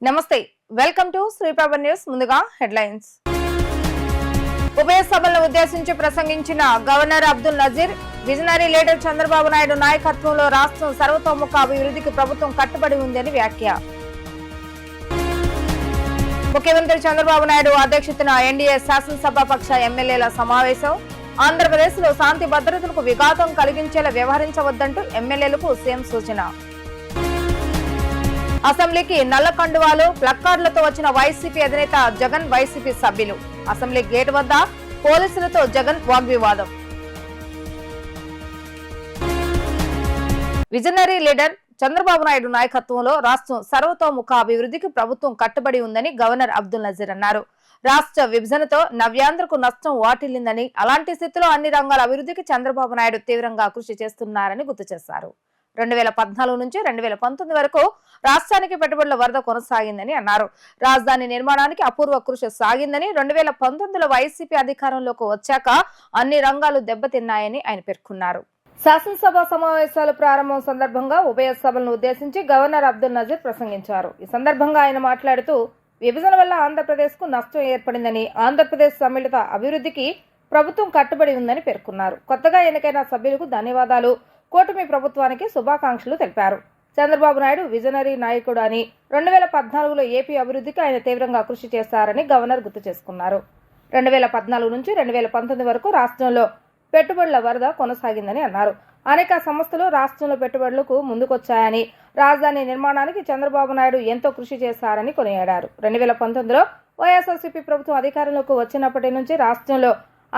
నమస్తే welcome to Sriprabha news. ముందుగా headlines. ఉభయ సభలను ఉద్దేశించి ప్రసంగించిన governor Abdul Nazeer, visionary leader Chandrababu Naidu నాయకత్వంలో రాష్ట్రం సర్వతోముఖ అభివృద్ధికి ప్రభుత్వం కట్టుబడి ఉందని వ్యాఖ్య. ముఖ్యమంత్రి చంద్రబాబు నాయుడు అధ్యక్షతన ఎన్డీఏ శాసనసభాపక్ష ఎమ్మెల్యేల సమావేశం. ఆంధ్రప్రదేశ్ లో శాంతి భద్రతలకు విఘాతం కలిగించేలా వ్యవహరించవద్దంటూ ఎమ్మెల్యేలకు సీఎం సూచన. అసెంబ్లీకి నల్ల కండువాలు ప్లక్కార్డులతో వచ్చిన వైసీపీ అధినేత జగన్, వైసీపీ సభ్యులు. అసెంబ్లీ గేట్ వద్ద పోలీసులతో జగన్ వాగ్వివాదం. విజనరీ లీడర్ చంద్రబాబు నాయుడు నాయకత్వంలో రాష్ట్రం సర్వతోముఖ అభివృద్ధికి ప్రభుత్వం కట్టుబడి ఉందని గవర్నర్ అబ్దుల్ నజీర్ అన్నారు. రాష్ట్ర విభజనతో నవ్యాంధ్రకు నష్టం వాటిల్లిందని, అలాంటి స్థితిలో అన్ని రంగాల అభివృద్ధికి చంద్రబాబు నాయుడు తీవ్రంగా కృషి చేస్తున్నారని గుర్తు చేశారు. 2014 నుంచి 2019 వరకు రాష్ట్రానికి పెట్టుబడుల వరద కొనసాగిందని అన్నారు. రాజధాని నిర్మాణానికి అపూర్వ కృషి సాగిందని, 2019లో వైసీపీ అధికారంలోకి వచ్చాక అన్ని రంగాలు దెబ్బతిన్నాయని ఆయన పేర్కొన్నారు. శాసనసభ సమావేశాల ప్రారంభం సందర్భంగా ఉభయ సభలను ఉద్దేశించి గవర్నర్ అబ్దుల్ నజీర్ ప్రసంగించారు. ఈ సందర్భంగా ఆయన మాట్లాడుతూ, విభజన వల్ల ఆంధ్రప్రదేశ్ కు నష్టం ఏర్పడిందని, ఆంధ్రప్రదేశ్ సమ్మిళిత అభివృద్ధికి ప్రభుత్వం కట్టుబడి ఉందని పేర్కొన్నారు. కొత్తగా ఎన్నికైన సభ్యులకు ధన్యవాదాలు, కూటమి ప్రభుత్వానికి శుభాకాంక్షలు తెలిపారు. చంద్రబాబు నాయుడు విజనరీ నాయకుడు అని, 2014లో ఏపీ అభివృద్ధికి ఆయన తీవ్రంగా కృషి చేశారని గవర్నర్ గుర్తు చేసుకున్నారు. 2014 నుంచి 2019 వరకు రాష్ట్రంలో పెట్టుబడుల వరద కొనసాగిందని అన్నారు. అనేక సంస్థలు రాష్ట్రంలో పెట్టుబడులకు ముందుకొచ్చాయని, రాజధాని నిర్మాణానికి చంద్రబాబు నాయుడు ఎంతో కృషి చేశారని కొనియాడారు. 2019లో వైఎస్ఆర్సీపీ ప్రభుత్వం అధికారంలోకి వచ్చినప్పటి నుంచి రాష్ట్రంలో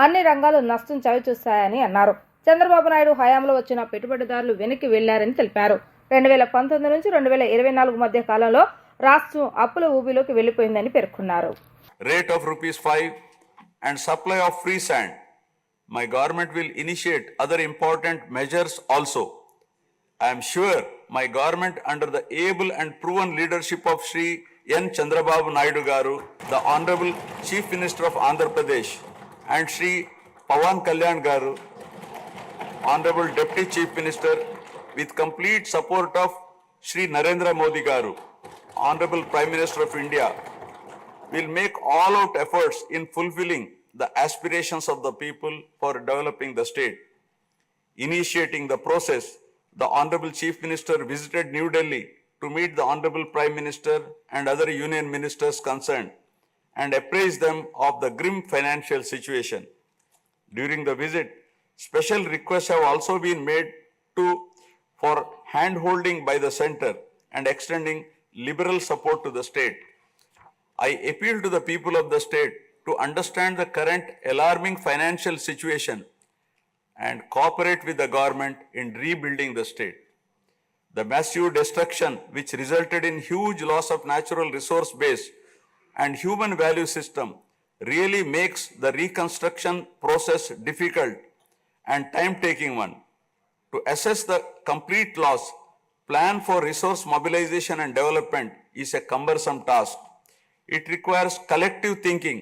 అన్ని రంగాలు నష్టం చవిచూశాయని అన్నారు. చంద్రబాబు నాయుడు హయాంలో వచ్చిన పెట్టుబడిదారులు వెనక్కి వెళ్లారని తెలిపారు. 2019 నుంచి 2024 మధ్య కాలంలో రాష్ట్రం అప్పుల ఊబిలోకి వెళ్లిపోయిందని పేర్కొన్నారు. Rate of ₹5 and supply of free sand. My government will initiate other important measures also. I am sure my government, under the able and proven leadership of Shri N. Chandrababu Naidu Garu, the Honorable Chief Minister of Andhra Pradesh, and Shri Pawan Kalyan Garu, Honorable Deputy Chief Minister, with complete support of Shri Narendra Modi Garu, Honorable Prime Minister of India, will make all-out efforts in fulfilling the aspirations of the people for developing the state. Initiating the process, the Honorable Chief Minister visited New Delhi to meet the Honorable Prime Minister and other union ministers concerned and apprise them of the grim financial situation. During the visit, special requests have also been made for hand-holding by the center and extending liberal support to the state. I appeal to the people of the state to understand the current alarming financial situation and cooperate with the government in rebuilding the state. The massive destruction which resulted in huge loss of natural resource base and human value system really makes the reconstruction process difficult and time-taking one. To assess the complete loss, plan for resource mobilization and development is a cumbersome task. It requires collective thinking,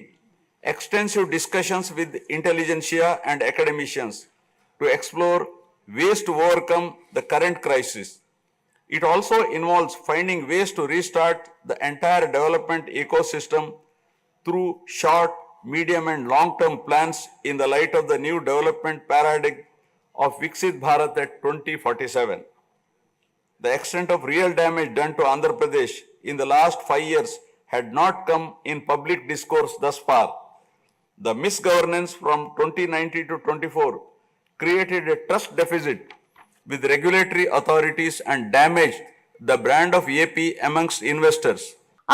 extensive discussions with intelligentsia and academicians to explore ways to overcome the current crisis. It also involves finding ways to restart the entire development ecosystem through short, medium and long-term plans in the light of the new development paradigm of Viksit Bharat at 2047. The extent of real damage done to Andhra Pradesh in the last 5 years had not come in public discourse thus far. The misgovernance from 2019 to 24 created a trust deficit with regulatory authorities and damaged the brand of AP amongst investors.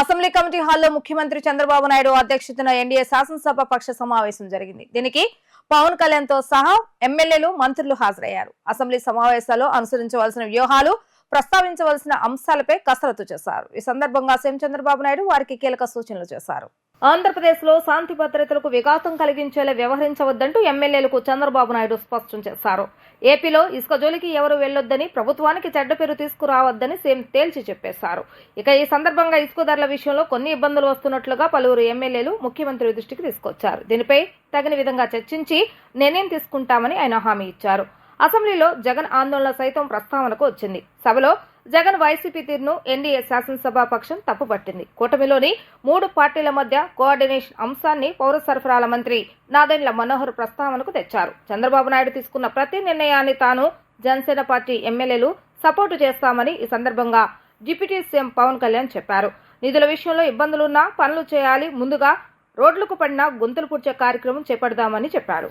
Assembly committee హాల్లో ముఖ్యమంత్రి చంద్రబాబు నాయుడు అధ్యక్షతన NDA శాసనసభ పక్ష సమావేశం జరిగింది. దీనికి పవన్ కళ్యాణ్ తో సహా ఎమ్మెల్యేలు, మంత్రులు హాజరయ్యారు. అసెంబ్లీ సమావేశాల్లో అనుసరించవలసిన వ్యూహాలు, ప్రస్తావించవలసిన అంశాలపై కసరత్తు చేశారు. ఈ సందర్భంగా సీఎం చంద్రబాబు నాయుడు వారికి కీలక సూచనలు చేశారు. ఆంధ్రప్రదేశ్ లో శాంతి భద్రతలకు విఘాతం కలిగించేలా వ్యవహరించవద్దంటూ ఎమ్మెల్యేలకు చంద్రబాబు నాయుడు స్పష్టం చేశారు. ఏపీలో ఇసుక జోలికి ఎవరు వెళ్లొద్దని, ప్రభుత్వానికి చెడ్డ పేరు తీసుకురావద్దని సీఎం తేల్చి చెప్పేశారు. ఇక ఈ సందర్భంగా ఇసుక ధరల విషయంలో కొన్ని ఇబ్బందులు వస్తున్నట్లుగా పలువురు ఎమ్మెల్యేలు ముఖ్యమంత్రి దృష్టికి తీసుకొచ్చారు. దీనిపై తగిన విధంగా చర్చించి నిర్ణయం తీసుకుంటామని ఆయన హామీ ఇచ్చారు. అసెంబ్లీలో జగన్ ఆందోళన సైతం ప్రస్తావనకు వచ్చింది. సభలో జగన్ వైసీపీ తీరును ఎన్డీఏ శాసనసభాపక్షం తప్పుపట్టింది. కూటమిలోని 3 పార్టీల మధ్య కోఆర్డినేషన్ అంశాన్ని పౌర సరఫరాల మంత్రి నాదెండ్ల మనోహర్ ప్రస్తావనకు తెచ్చారు. చంద్రబాబు నాయుడు తీసుకున్న ప్రతి నిర్ణయాన్ని తాను జనసేన పార్టీ ఎమ్మెల్యేలు సపోర్టు చేస్తామని ఈ సందర్భంగా డిప్యూటీ సీఎం పవన్ కళ్యాణ్ చెప్పారు. నిధుల విషయంలో ఇబ్బందులున్నా పనులు చేయాలి, ముందుగా రోడ్లకు పడిన గొంతులు పూడ్చే కార్యక్రమం చేపడదామని చెప్పారు.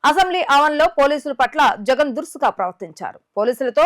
అసెంబ్లీ ఆవరణలో పోలీసుల పట్ల జగన్ దురుసుగా ప్రవర్తించారు. పోలీసులతో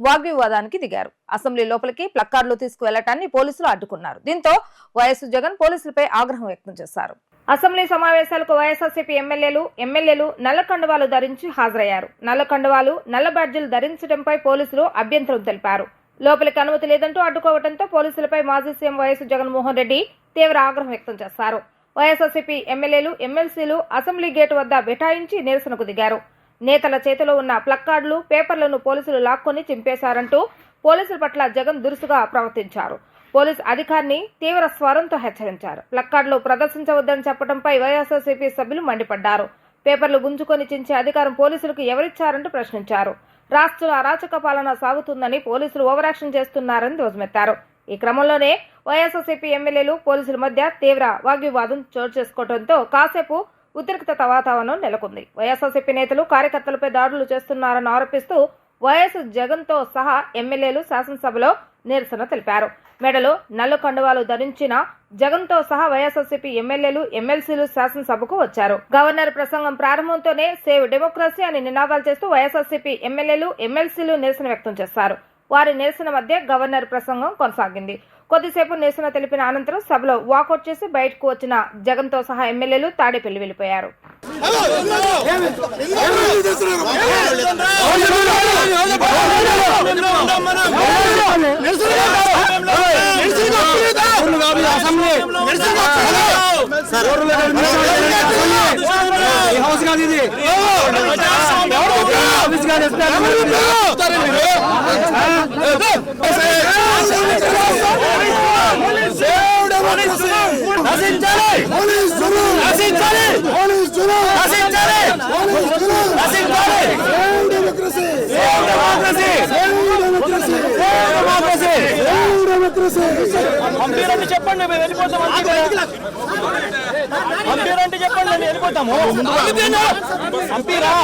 వాగ్వివాదానికి దిగారు. అసెంబ్లీ లోపలికి ప్లకార్డులు తీసుకువెళ్లటాన్ని పోలీసులు అడ్డుకున్నారు. దీంతో వైఎస్ జగన్ పోలీసులపై ఆగ్రహం వ్యక్తం చేశారు. అసెంబ్లీ సమావేశాలకు వైఎస్ఆర్సీపీ ఎమ్మెల్యేలు నల్ల కండువాలు ధరించి హాజరయ్యారు. నల్ల కండువాలు, నల్ల బ్యాడ్జీలు ధరించడంపై పోలీసులు అభ్యంతరం తెలిపారు. లోపలికి అనుమతి లేదంటూ అడ్డుకోవడంతో పోలీసులపై మాజీ సీఎం వైఎస్ జగన్మోహన్ రెడ్డి తీవ్ర ఆగ్రహం వ్యక్తం చేశారు. వైఎస్ఆర్సీపీ ఎమ్మెల్యేలు, ఎమ్మెల్సీలు అసెంబ్లీ గేటు వద్ద బైఠాయించి నిరసనకు దిగారు. నేతల చేతిలో ఉన్న ప్లక్కార్డులు, పేపర్లను పోలీసులు లాక్కొని చింపేశారంటూ పోలీసుల పట్ల జగన్ దురుసుగా ప్రవర్తించారు. పోలీసు అధికారిని తీవ్ర స్వరంతో హెచ్చరించారు. ప్లక్కార్డులు ప్రదర్శించవద్దని చెప్పడంపై వైఎస్ఆర్సీపీ సభ్యులు మండిపడ్డారు. పేపర్లు గుంజుకొని చించే అధికారం పోలీసులకు ఎవరిచ్చారంటూ ప్రశ్నించారు. రాష్ట్రంలో అరాచక పాలన సాగుతుందని పోలీసులు ఓవరాక్షన్ చేస్తున్నారని ధ్వజమెత్తారు. ఈ క్రమంలోనే వైఎస్ఆర్సీపీ ఎమ్మెల్యేలు, పోలీసుల మధ్య తీవ్ర వాగ్వివాదం చోటు చేసుకోవడంతో కాసేపు ఉద్రిక్తత వాతావరణం నెలకొంది. వైఎస్ఆర్సీపీ నేతలు కార్యకర్తలపై దాడులు చేస్తున్నారని ఆరోపిస్తూ వైఎస్ జగన్ తో సహా ఎమ్మెల్యేలు శాసనసభలో నిరసన తెలిపారు. మెడలో నల్ల కండువాలు ధరించిన జగన్ తో సహా వైఎస్ఆర్సీపీ ఎమ్మెల్యేలు, ఎమ్మెల్సీలు శాసనసభకు వచ్చారు. గవర్నర్ ప్రసంగం ప్రారంభంతోనే సేవ్ డెమోక్రసీ అని నినాదాలు చేస్తూ వైఎస్ఆర్సీపీ ఎమ్మెల్యేలు, ఎమ్మెల్సీలు నిరసన వ్యక్తం చేశారు. వారి నిరసన మధ్య గవర్నర్ ప్రసంగం కొనసాగింది. కొద్దిసేపు నిరసన తెలిపిన అనంతరం సభలో వాకౌట్ చేసి బయటకు వచ్చిన జగన్ తో సహా ఎమ్మెల్యేలు తాడేపల్లి వెళ్లిపోయారు. పంపిరండి చెప్పండి, మేము వెళ్ళిపోతాం. పంపిరండి చెప్పండి, మేము వెళ్ళిపోతాము. పంపిరా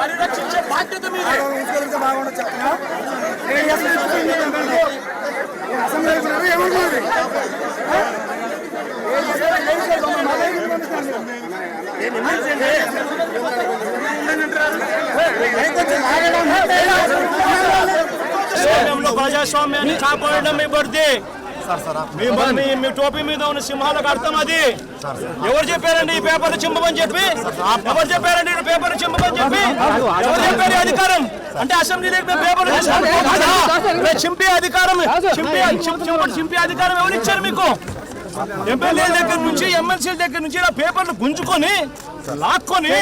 పరిరక్షించే బాధ్యత మీదే. ప్రజాస్వామ్యాన్ని కాపాడడం మీ బర్ది. మీ టోపీ మీద ఉన్న సింహాలకు అర్థం అది. ఎవరు చెప్పారండి ఈ పేపర్ చింపమని చెప్పి? ఎవరు చెప్పారండి ఈ పేపర్ చింపమని చెప్పి? ఎవరు చెప్పారు అధికారం? అంటే అసెంబ్లీలో పేపర్ చింపే అధికారం, చింపే అధికారం ఎవరు ఇచ్చారు మీకు? ఎమ్మెల్యేల దగ్గర నుంచి, ఎమ్మెల్సీల దగ్గర నుంచి ఇలా పేపర్లు గుంజుకొని లాక్కొని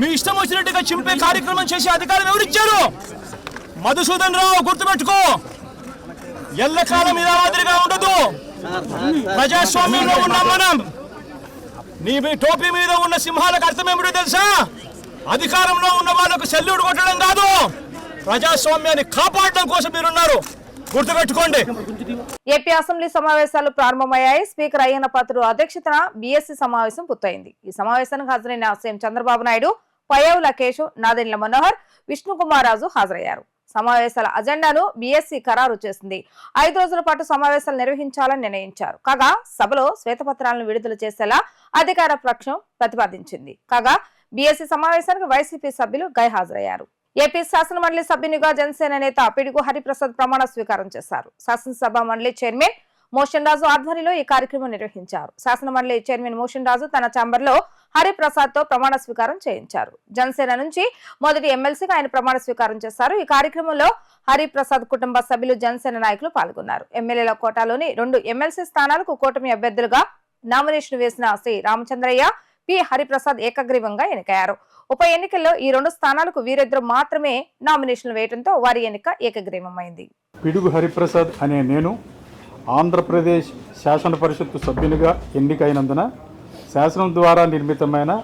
మీ ఇష్టం వచ్చినట్టుగా చింపే కార్యక్రమం చేసే అధికారం ఎవరిచ్చారు? మధుసూదన్ రావు, గుర్తుపెట్టుకో, ఎల్లకాలం ఇలా మాదిరిగా ఉండదు. ప్రజాస్వామ్యంలో ఉన్నాం మనం. నీ టోపీ మీద ఉన్న సింహాలకు అర్థం ఏమిటో తెలుసా? అధికారంలో ఉన్న వాళ్ళకు సెల్యూట్ కొట్టడం కాదు, ప్రజాస్వామ్యాన్ని కాపాడడం కోసం మీరున్నారు, గుర్తుపెట్టుకోండి. ఏపీ అసెంబ్లీ సమావేశాలు ప్రారంభమయ్యాయి. స్పీకర్ అయ్యన్న పాత్రుడు అధ్యక్షతన బీఎస్సీ సమావేశం పూర్తయింది. ఈ సమావేశానికి హాజరైన సీఎం చంద్రబాబు నాయుడు, పయ్యావుల కేశవ్, నాదెండ్ల మనోహర్, విష్ణుకుమార్ రాజు హాజరయ్యారు. సమావేశాల అజెండాను బీఎస్సీ ఖరారు చేసింది. 5 రోజుల పాటు సమావేశాలు నిర్వహించాలని నిర్ణయించారు. కాగా సభలో శ్వేతపత్రాలను విడుదల చేసేలా అధికార పక్షం ప్రతిపాదించింది. కాగా బీఎస్సీ సమావేశానికి వైసీపీ సభ్యులు గైహాజరయ్యారు. ఏపీ శాసన మండలి సభ్యునిగా జనసేన నేత పిడుగు హరిప్రసాద్ ప్రమాణ స్వీకారం చేశారు. శాసనసభ మండలి చైర్మన్ మోషన్ రాజు ఆధ్వర్యంలో ఈ కార్యక్రమం నిర్వహించారు. శాసన మండలి చైర్మన్ మోషన్ రాజు తన ఛాంబర్లో హరిప్రసాద్ తో ప్రమాణ స్వీకారం చేయించారు. జనసేన నుంచి మొదటి ఎమ్మెల్సీగా ఆయన ప్రమాణ స్వీకారం చేశారు. ఈ కార్యక్రమంలో హరిప్రసాద్ కుటుంబ సభ్యులు, జనసేన నాయకులు పాల్గొన్నారు. ఎమ్మెల్యేల కోటాలోని 2 ఎమ్మెల్సీ స్థానాలకు కూటమి అభ్యర్థులుగా నామినేషన్ వేసిన శ్రీ రామచంద్రయ్య, పి హరిప్రసాద్ ఏకగ్రీవంగా ఎన్నికయ్యారు. ఉప ఎన్నికల్లో ఈ 2 స్థానాలకు వీరిద్దరు మాత్రమే నామినేషన్లు వేయడంతో వారి ఎన్నిక ఏకగ్రీవమైంది. పిడుగు హరిప్రసాద్ అనే నేను ఆంధ్రప్రదేశ్ శాసన పరిషత్తు సభ్యునిగా ఎన్నికైనందున శాసనం ద్వారా నిర్మితమైన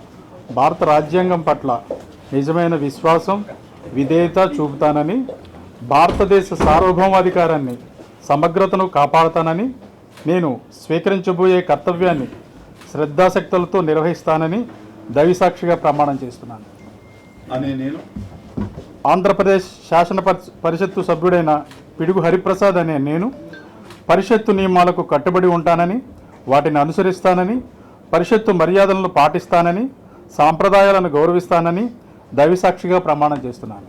భారత రాజ్యాంగం పట్ల నిజమైన విశ్వాసం, విధేయత చూపుతానని, భారతదేశ సార్వభౌమాధికారాన్ని, సమగ్రతను కాపాడుతానని, నేను స్వీకరించబోయే కర్తవ్యాన్ని శ్రద్ధాశక్తులతో నిర్వహిస్తానని దైవసాక్షిగా ప్రమాణం చేస్తున్నాను అనే నేను ఆంధ్రప్రదేశ్ శాసన పరిషత్తు సభ్యుడైన పిడుగు హరిప్రసాద్ అనే నేను పరిషత్తు నియమాలకు కట్టుబడి ఉంటానని, వాటిని అనుసరిస్తానని, పరిషత్తు మర్యాదలను పాటిస్తానని, సాంప్రదాయాలను గౌరవిస్తానని దైవసాక్షిగా ప్రమాణం చేస్తున్నాను.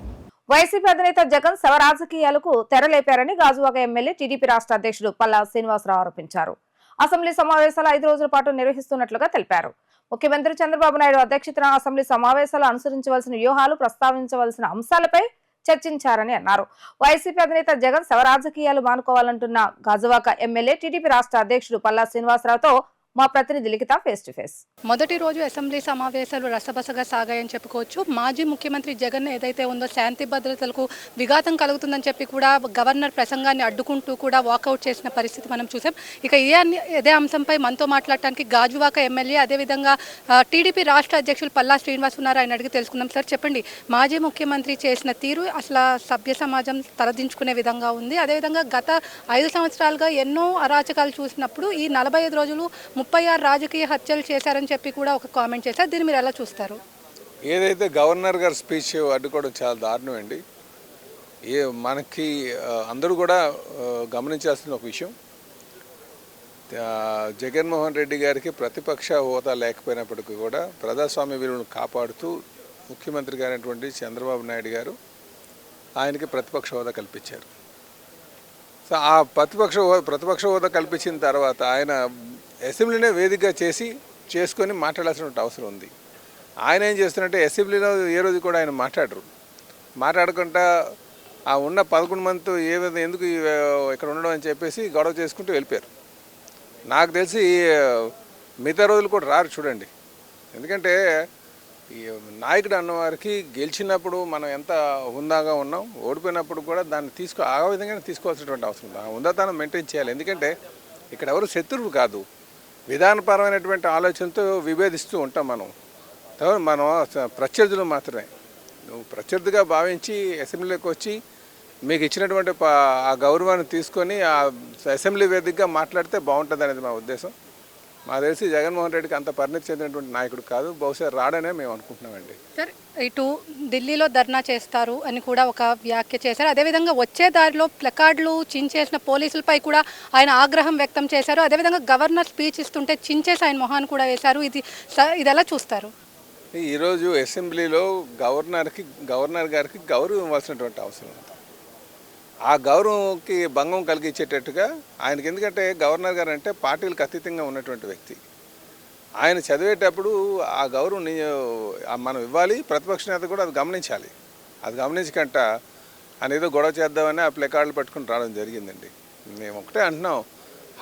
వైసీపీ అధినేత జగన్ శవ రాజకీయాలకు తెరలేపారని గాజువాక ఎమ్మెల్యే టీడీపీ రాష్ట్ర అధ్యక్షుడు పల్లా శ్రీనివాసరావు ఆరోపించారు. అసెంబ్లీ సమావేశాలు 5 రోజుల పాటు నిర్వహిస్తున్నట్లుగా తెలిపారు. ముఖ్యమంత్రి చంద్రబాబు నాయుడు అధ్యక్షతన అసెంబ్లీ సమావేశాలు అనుసరించవలసిన వ్యూహాలు, ప్రస్తావించవలసిన అంశాలపై చర్చించారని అన్నారు. వైసీపీ అధినేత జగన్ శవ రాజకీయాలు మానుకోవాలంటున్న గాజువాక ఎమ్మెల్యే టీడీపీ రాష్ట్ర అధ్యక్షుడు పల్లా శ్రీనివాసరావుతో మా ప్రతినిధి లిఖిత ఫేస్ టు ఫేస్. మొదటి రోజు అసెంబ్లీ సమావేశాలు రసబసగా సాగాయని చెప్పుకోవచ్చు. మాజీ ముఖ్యమంత్రి జగన్ ఏదైతే ఉందో శాంతి భద్రతలకు విఘాతం కలుగుతుందని చెప్పి కూడా గవర్నర్ ప్రసంగాన్ని అడ్డుకుంటూ కూడా వాకౌట్ చేసిన పరిస్థితి మనం చూసాం. ఇక ఇదే అంశంపై మనతో మాట్లాడటానికి గాజువాక ఎమ్మెల్యే అదేవిధంగా టీడీపీ రాష్ట్ర అధ్యక్షులు పల్లా శ్రీనివాస్ ఉన్నారు. ఆయన అడిగి తెలుసుకుందాం. సార్ చెప్పండి, మాజీ ముఖ్యమంత్రి చేసిన తీరు అసలు సభ్య సమాజం తలదించుకునే విధంగా ఉంది. అదేవిధంగా గత 5 సంవత్సరాలుగా ఎన్నో అరాచకాలు చూసినప్పుడు ఈ 45 రోజులు 36 రాజకీయ హత్యలు చేశారని చెప్పి కూడా ఒక కామెంట్ చేశారు. దీన్ని మీరు ఎలా చూస్తారు? ఏదైతే గవర్నర్ గారు స్పీచ్ అడ్డుకోవడం చాలా దారుణం అండి. మనకి అందరూ కూడా గమనించాల్సిన ఒక విషయం, జగన్మోహన్ రెడ్డి గారికి ప్రతిపక్ష హోదా లేకపోయినప్పటికీ కూడా ప్రజాస్వామ్య విలువలను కాపాడుతూ ముఖ్యమంత్రి గారైనటువంటి చంద్రబాబు నాయుడు గారు ఆయనకి ప్రతిపక్ష హోదా కల్పించారు. సో ఆ ప్రతిపక్ష హోదా కల్పించిన తర్వాత ఆయన అసెంబ్లీనే వేదికగా చేసుకొని మాట్లాడాల్సిన అవసరం ఉంది. ఆయన ఏం చేస్తున్నట్టే అసెంబ్లీలో ఏ రోజు కూడా ఆయన మాట్లాడకుండా ఆ ఉన్న 11 మందితో ఎందుకు ఇక్కడ ఉండడం అని చెప్పేసి గొడవ చేసుకుంటూ వెళ్ళిపోయారు. నాకు తెలిసి మిగతా రోజులు కూడా రారు చూడండి. ఎందుకంటే ఈ నాయకుడు అన్నవారికి గెలిచినప్పుడు మనం ఎంత హుందాగా ఉన్నాం, ఓడిపోయినప్పుడు కూడా దాన్ని ఆ విధంగానే తీసుకోవాల్సినటువంటి అవసరం ఉంది. ఆ హుందాతనం మెయింటైన్ చేయాలి. ఎందుకంటే ఇక్కడ ఎవరు శత్రువు కాదు, విధానపరమైనటువంటి ఆలోచనతో విభేదిస్తూ ఉంటాం. మనం ప్రత్యర్థులు మాత్రమే. నువ్వు ప్రత్యర్థిగా భావించి అసెంబ్లీలోకి వచ్చి మీకు ఇచ్చినటువంటి ఆ గౌరవాన్ని తీసుకొని ఆ అసెంబ్లీ వేదికగా మాట్లాడితే బాగుంటుంది అనేది మా ఉద్దేశం. మా తెలిసి జగన్మోహన్ రెడ్డికి అంత పరిణతి చెందినటువంటి నాయకుడు కాదు, బహుశా రాడనే మేము అనుకుంటున్నామండి. సార్, ఇటు ఢిల్లీలో ధర్నా చేస్తారు అని కూడా ఒక వ్యాఖ్య చేశారు. అదేవిధంగా వచ్చే దారిలో ప్లకార్డులు చించేసిన పోలీసులపై కూడా ఆయన ఆగ్రహం వ్యక్తం చేశారు. అదేవిధంగా గవర్నర్ స్పీచ్ ఇస్తుంటే చించేసి ఆయన మొహాన్ని కూడా వేశారు. ఇది ఎలా చూస్తారు? ఈరోజు అసెంబ్లీలో గవర్నర్ గారికి గౌరవం ఇవ్వాల్సినటువంటి అవసరం ఉంది. ఆ గౌరవంకి భంగం కలిగించేటట్టుగా ఆయనకి, ఎందుకంటే గవర్నర్ గారు అంటే పార్టీలకు అతీతంగా ఉన్నటువంటి వ్యక్తి. ఆయన చదివేటప్పుడు ఆ గౌరవం మనం ఇవ్వాలి. ప్రతిపక్ష నేత కూడా అది గమనించాలి. అది గమనించకంట ఆయన ఏదో గొడవ చేద్దామని ఆ ప్లకార్డులు పట్టుకుని రావడం జరిగిందండి. మేము ఒకటే అంటున్నాం,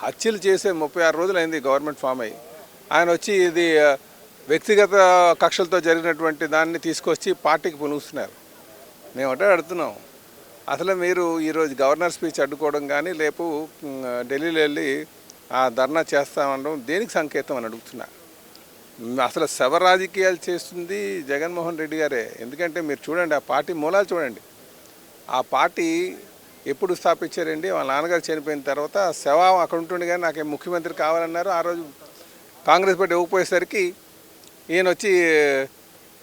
హత్యలు చేసే 36 రోజులైంది గవర్నమెంట్ ఫామ్ అయ్యి. ఆయన వచ్చి ఇది వ్యక్తిగత కక్షలతో జరిగినటువంటి దాన్ని తీసుకొచ్చి పార్టీకి పులుస్తున్నారు. మేము ఒకటే అడుగుతున్నాం, అసలు మీరు ఈరోజు గవర్నర్ స్పీచ్ అడ్డుకోవడం కానీ లేపు ఢిల్లీలో వెళ్ళి ఆ ధర్నా చేస్తామనడం దేనికి సంకేతం అని అడుగుతున్నా. అసలు శవ రాజకీయాలు చేస్తుంది జగన్మోహన్ రెడ్డి గారే. ఎందుకంటే మీరు చూడండి, ఆ పార్టీ మూలాలు చూడండి. ఆ పార్టీ ఎప్పుడు స్థాపించారండి? వాళ్ళ నాన్నగారు చనిపోయిన తర్వాత శవం అక్కడ ఉంటుండే కానీ నాకు ముఖ్యమంత్రి కావాలన్నారు. ఆ రోజు కాంగ్రెస్ పార్టీ ఇవ్వకపోయేసరికి ఈయన వచ్చి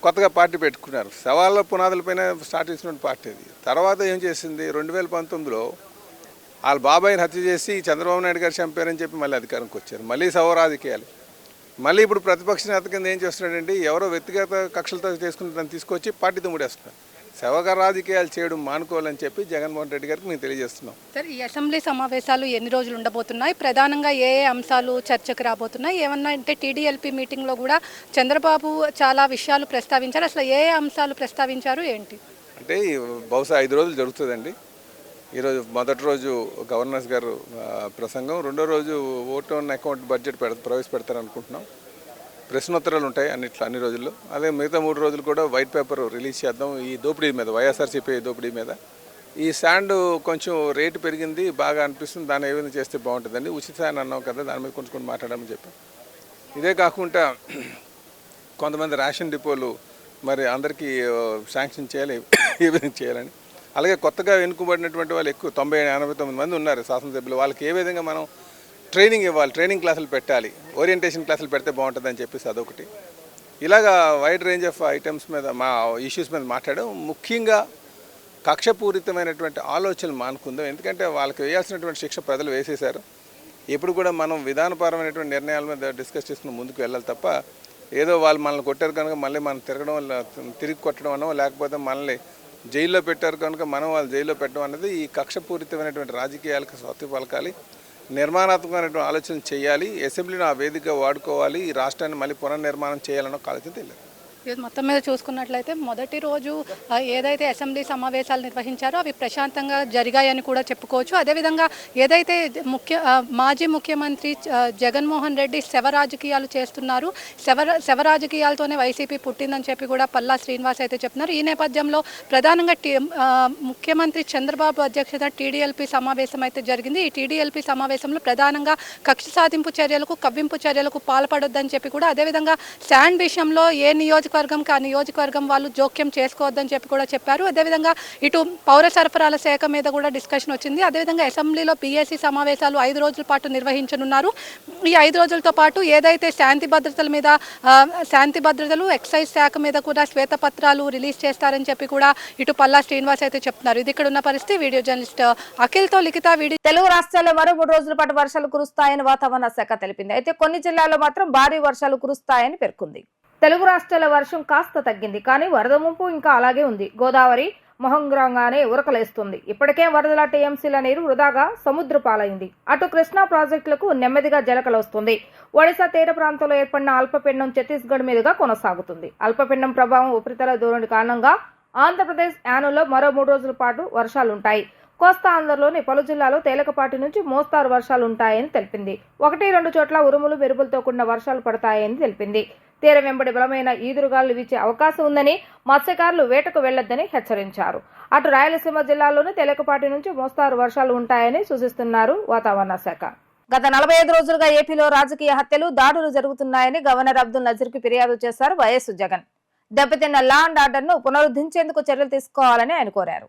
కొత్తగా పార్టీ పెట్టుకున్నారు. శవాల పునాదులపైన స్టార్ట్ చేసినటువంటి పార్టీ అది. తర్వాత ఏం చేసింది, 2019లో వాళ్ళ బాబాయిని హత్య చేసి చంద్రబాబు నాయుడు గారు చంపారని చెప్పి మళ్ళీ అధికారంకి వచ్చారు. మళ్ళీ శవ రాజకీయాలు. మళ్ళీ ఇప్పుడు ప్రతిపక్ష నేత కింద ఏం చేస్తున్నాడండి, ఎవరో వ్యక్తిగత కక్షలతో చేసుకుని దాన్ని తీసుకొచ్చి పార్టీతో ముడేస్తున్నారు. శవక రాజకీయాలు చేయడం మానుకోవాలని చెప్పి జగన్మోహన్ రెడ్డి గారికి మేము తెలియజేస్తున్నాం. సార్, ఈ అసెంబ్లీ సమావేశాలు ఎన్ని రోజులు ఉండబోతున్నాయి? ప్రధానంగా ఏ అంశాలు చర్చకు రాబోతున్నాయి? ఏమన్నా అంటే టీడీఎల్పీ మీటింగ్లో కూడా చంద్రబాబు చాలా విషయాలు ప్రస్తావించారు. అసలు ఏ అంశాలు ప్రస్తావించారు ఏంటి? అంటే బహుశా 5 రోజులు జరుగుతుందండి. ఈరోజు మొదటి రోజు గవర్నర్స్ గారు ప్రసంగం, రెండో రోజు ఓట్ ఆన్ అకౌంట్ బడ్జెట్ ప్రవేశపెడతారు అనుకుంటున్నాం. ప్రశ్నోత్తరాలు ఉంటాయి అన్ని రోజుల్లో. అదే మిగతా 3 రోజులు కూడా వైట్ పేపర్ రిలీజ్ చేద్దాం ఈ దోపిడీ మీద, వైఎస్ఆర్సీపీ దోపిడీ మీద. ఈ శాండ్ కొంచెం రేటు పెరిగింది బాగా అనిపిస్తుంది, దాన్ని ఏ విధంగా చేస్తే బాగుంటుందండి. ఉచిత శాండ్ అన్నాం కదా, దాని మీద కొంచెం మాట్లాడమని చెప్పాం. ఇదే కాకుండా కొంతమంది రేషన్ డిపోలు మరి అందరికీ శాంక్షన్ చేయాలి, ఏ విధంగా చేయాలని. అలాగే కొత్తగా ఎన్నుకోబడినటువంటి వాళ్ళు ఎక్కువ 90-89 మంది ఉన్నారు శాసనసభ్యులు. వాళ్ళకి ఏ విధంగా మనం ట్రైనింగ్ ఇవ్వాలి, ట్రైనింగ్ క్లాసులు పెట్టాలి, ఓరియంటేషన్ క్లాసులు పెడితే బాగుంటుందని చెప్పేసి అదొకటి. ఇలాగా వైడ్ రేంజ్ ఆఫ్ ఐటమ్స్ మీద మా ఇష్యూస్ మీద మాట్లాడడం. ముఖ్యంగా కక్షపూరితమైనటువంటి ఆలోచనలు మానుకుందాం. ఎందుకంటే వాళ్ళకి వేయాల్సినటువంటి శిక్ష ప్రజలు వేసేశారు. ఎప్పుడు కూడా మనం విధానపరమైనటువంటి నిర్ణయాల మీద డిస్కస్ చేసుకుని ముందుకు వెళ్ళాలి తప్ప ఏదో వాళ్ళు మనల్ని కొట్టారు కనుక మళ్ళీ మనం తిరిగి కొట్టడం అనో, లేకపోతే మనల్ని జైల్లో పెట్టారు కనుక మనం వాళ్ళు జైల్లో పెట్టడం అనేది ఈ కక్షపూరితమైనటువంటి రాజకీయాలకు స్వస్తి పలకాలి. నిర్మాణాత్మకమైనటువంటి ఆలోచన చేయాలి. అసెంబ్లీని ఆ వేదికగా వాడుకోవాలి. ఈ రాష్ట్రాన్ని మళ్ళీ పునర్నిర్మాణం చేయాలన్న ఆలోచన తెలియదు. మొత్తం మీద చూసుకున్నట్లయితే మొదటి రోజు ఏదైతే అసెంబ్లీ సమావేశాలు నిర్వహించారో అవి ప్రశాంతంగా జరిగాయని కూడా చెప్పుకోవచ్చు. అదేవిధంగా ఏదైతే మాజీ ముఖ్యమంత్రి జగన్మోహన్ రెడ్డి శవ రాజకీయాలు చేస్తున్నారు, శవ రాజకీయాలతోనే వైసీపీ పుట్టిందని చెప్పి కూడా పల్లా శ్రీనివాస్ అయితే చెప్తున్నారు. ఈ నేపథ్యంలో ప్రధానంగా ముఖ్యమంత్రి చంద్రబాబు అధ్యక్షత టీడీఎల్పీ సమావేశం అయితే జరిగింది. ఈ టీడీఎల్పీ సమావేశంలో ప్రధానంగా కక్ష సాధింపు చర్యలకు, కవ్వింపు చర్యలకు పాల్పడొద్దని చెప్పి కూడా, అదేవిధంగా శాండ్ విషయంలో ఏ నియోజకవర్గంకి ఆ నియోజకవర్గం వాళ్ళు జోక్యం చేసుకోవద్దని చెప్పి కూడా చెప్పారు. అదేవిధంగా ఇటు పౌర సరఫరాల శాఖ మీద కూడా డిస్కషన్ వచ్చింది. అదేవిధంగా అసెంబ్లీలో పీఏసీ సమావేశాలు 5 రోజుల పాటు నిర్వహించనున్నారు. ఈ 5 రోజులతో పాటు ఏదైతే శాంతి భద్రతలు ఎక్సైజ్ శాఖ మీద కూడా శ్వేతపత్రాలు రిలీజ్ చేస్తారని చెప్పి కూడా ఇటు పల్లా శ్రీనివాస్ అయితే చెప్తున్నారు. ఇది ఇక్కడ ఉన్న పరిస్థితి. వీడియో జర్నలిస్ట్ అఖిల్తో లిఖిత. తెలుగు రాష్ట్రాల్లో మరో 3 రోజుల పాటు వర్షాలు కురుస్తాయని వాతావరణ శాఖ తెలిపింది. అయితే కొన్ని జిల్లాల్లో మాత్రం భారీ వర్షాలు కురుస్తాయని పేర్కొంది. తెలుగు రాష్ట్రాల వర్షం కాస్త తగ్గింది, కానీ వరద ముంపు ఇంకా అలాగే ఉంది. గోదావరి మొహంగ్రంగానే ఉరకలేస్తుంది. ఇప్పటికే వరదల టీఎంసీల నీరు వృధాగా సముద్ర పాలైంది. అటు కృష్ణా ప్రాజెక్టులకు నెమ్మదిగా జలకలొస్తుంది. ఒడిశా తీర ప్రాంతంలో ఏర్పడిన అల్పపీడనం ఛత్తీస్గఢ్ మీదుగా కొనసాగుతుంది. అల్పపీడనం ప్రభావం ఉపరితల ద్రోణి కారణంగా ఆంధ్రప్రదేశ్ యానంలో మరో 3 రోజుల పాటు వర్షాలుంటాయి. కోస్తా ఆంధ్రలోని పలు జిల్లాల్లో తేలికపాటి నుంచి మోస్తారు వర్షాలుంటాయని తెలిపింది. 1-2 చోట్ల ఉరుములు మెరుపులతో కూడిన వర్షాలు పడతాయని తెలిపింది. తీరం వెంబడి బలమైన ఈదురుగాలు వీచే అవకాశం ఉందని, మత్స్యకారులు వేటకు వెళ్లొద్దని హెచ్చరించారు. అటు రాయలసీమ జిల్లాల్లోనూ తేలికపాటి నుంచి మోస్తారు వర్షాలు ఉంటాయని సూచిస్తున్నారు వాతావరణ శాఖ. గత 45 రోజులుగా ఏపీలో రాజకీయ హత్యలు, దాడులు జరుగుతున్నాయని గవర్నర్ అబ్దుల్ నజీర్కు ఫిర్యాదు చేశారు వైఎస్ జగన్. దెబ్బతిన్న లా అండ్ ఆర్డర్ను పునరుద్ధరించేందుకు చర్యలు తీసుకోవాలని ఆయన కోరారు.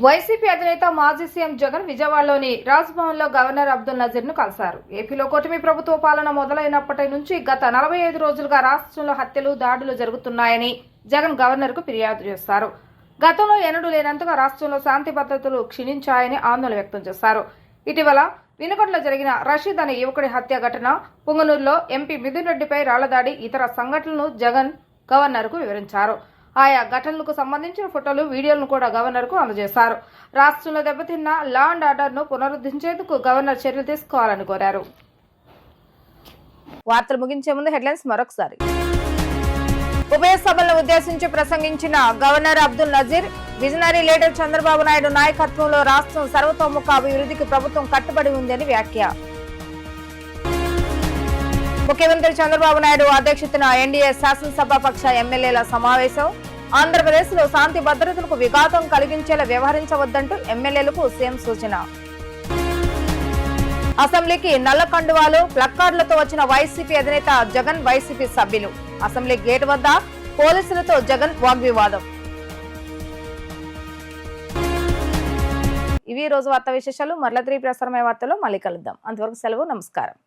వైసీపీ అధినేత మాజీ సీఎం జగన్ విజయవాడలోని రాజ్భవన్ లో గవర్నర్ అబ్దుల్ నజీర్ ను కలిశారు. ఏపీలో కూటమి ప్రభుత్వ పాలన మొదలైనప్పటి నుంచి గత 45 రోజులుగా రాష్ట్రంలో హత్యలు, దాడులు జరుగుతున్నాయని జగన్ గవర్నర్ కు ఫిర్యాదు చేశారు. గతంలో ఎన్నడూ లేనంతగా రాష్ట్రంలో శాంతి భద్రతలు క్షీణించాయని ఆందోళన వ్యక్తం చేశారు. ఇటీవల వినుకొండలో జరిగిన రషీద్ అనే యువకుడి హత్య ఘటన, పుంగనూరులో ఎంపీ మిథున్ రెడ్డిపై రాళ్లదాడి, ఇతర సంఘటనలను జగన్ గవర్నర్ కు వివరించారు. ఆయా ఘటనలకు సంబంధించిన ఫోటోలు, వీడియోలను కూడా గవర్నర్ కు అందజేశారు. రాష్ట్రంలో దెబ్బతిన్న లా అండ్ ఆర్డర్ ను పునరుద్ధరించేందుకు గవర్నర్ చర్యలు తీసుకోవాలని కోరారు. వార్తలు ముగించే ముందు హెడ్లైన్స్ మరొకసారి. ఉభయ సభలను ఉద్దేశించి ప్రసంగించిన governor Abdul Nazeer, visionary leader Chandrababu Naidu నాయకత్వంలో రాష్ట్రం సర్వతోముఖ అభివృద్ధికి ప్రభుత్వం కట్టుబడి ఉందని వ్యాఖ్య. ముఖ్యమంత్రి చంద్రబాబు నాయుడు అధ్యక్షతన ఎన్డీఏ శాసనసభాపక్ష ఎమ్మెల్యేల సమావేశం. ఆంధ్రప్రదేశ్ లో శాంతి భద్రతలకు విఘాతం కలిగించేలా వ్యవహరించవద్దంటూ ఎమ్మెల్యేలకు సీఎం సూచన. అసెంబ్లీకి నల్ల కండువాలు, ప్లక్కార్డులతో వచ్చిన వైసీపీ అధినేత జగన్, వైసీపీ సభ్యులు. అసెంబ్లీ గేట్ వద్ద పోలీసులతో జగన్ వాగ్వివాదం. ఇవి రోజు వార్తా విశేషాలు. మరలా 3 ప్రసారమయ్యే వార్తలో మళ్ళీ కలుద్దాం. అంతవరకు సెలవు. నమస్కారం.